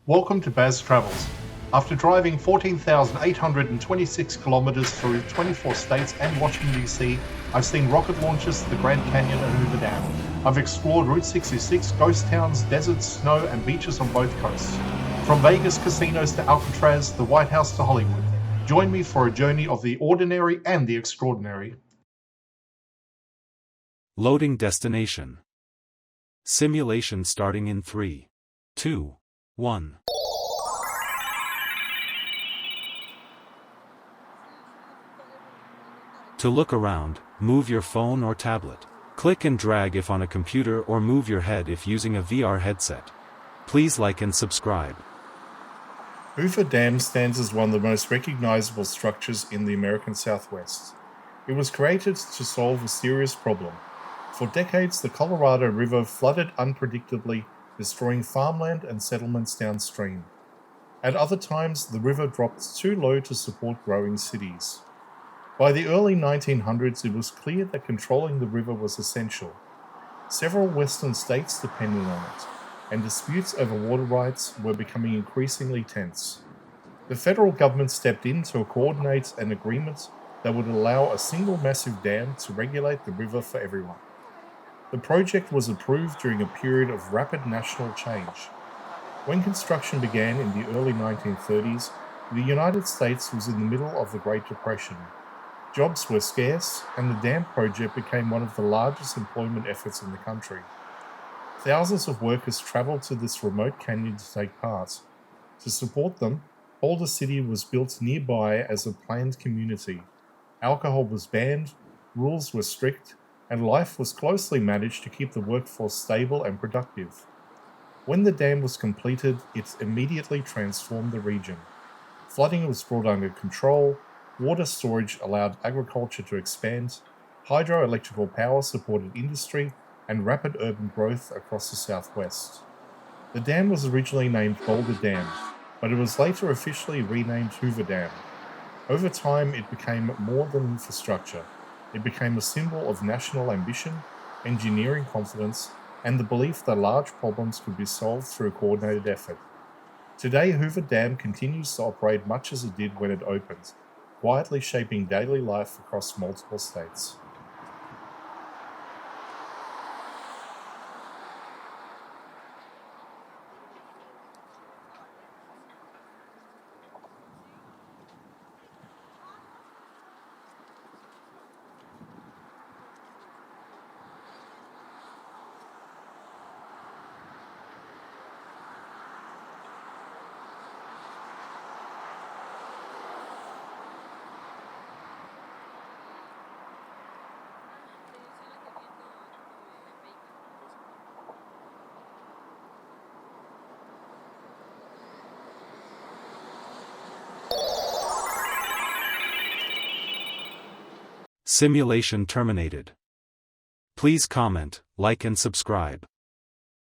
Welcome to Baz Travels. After driving 14,826 kilometers through 24 states and Washington DC, I've seen rocket launches to the Grand Canyon and Hoover Dam. I've explored Route 66, ghost towns, deserts, snow, and beaches on both coasts. From Vegas casinos to Alcatraz, the White House to Hollywood. Join me for a journey of the ordinary and the extraordinary. Loading destination. Simulation starting in 3, 2, 1. To look around, move your phone or tablet. Click and drag if on a computer or move your head if using a VR headset. Please like and subscribe. Hoover Dam stands as one of the most recognizable structures in the American Southwest. It was created to solve a serious problem. For decades, the Colorado River flooded unpredictably, destroying farmland and settlements downstream. At other times, the river dropped too low to support growing cities. By the early 1900s, it was clear that controlling the river was essential. Several western states depended on it, and disputes over water rights were becoming increasingly tense. The federal government stepped in to coordinate an agreement that would allow a single massive dam to regulate the river for everyone. The project was approved during a period of rapid national change. When construction began in the early 1930s, the United States was in the middle of the Great Depression. Jobs were scarce, and the dam project became one of the largest employment efforts in the country. Thousands of workers traveled to this remote canyon to take part. To support them, Boulder City was built nearby as a planned community. Alcohol was banned, rules were strict, and life was closely managed to keep the workforce stable and productive. When the dam was completed, it immediately transformed the region. Flooding was brought under control, water storage allowed agriculture to expand, hydroelectrical power supported industry, and rapid urban growth across the southwest. The dam was originally named Boulder Dam, but it was later officially renamed Hoover Dam. Over time, it became more than infrastructure. It became a symbol of national ambition, engineering confidence, and the belief that large problems could be solved through a coordinated effort. Today, Hoover Dam continues to operate much as it did when it opened, quietly shaping daily life across multiple states. Simulation terminated. Please comment, like and subscribe.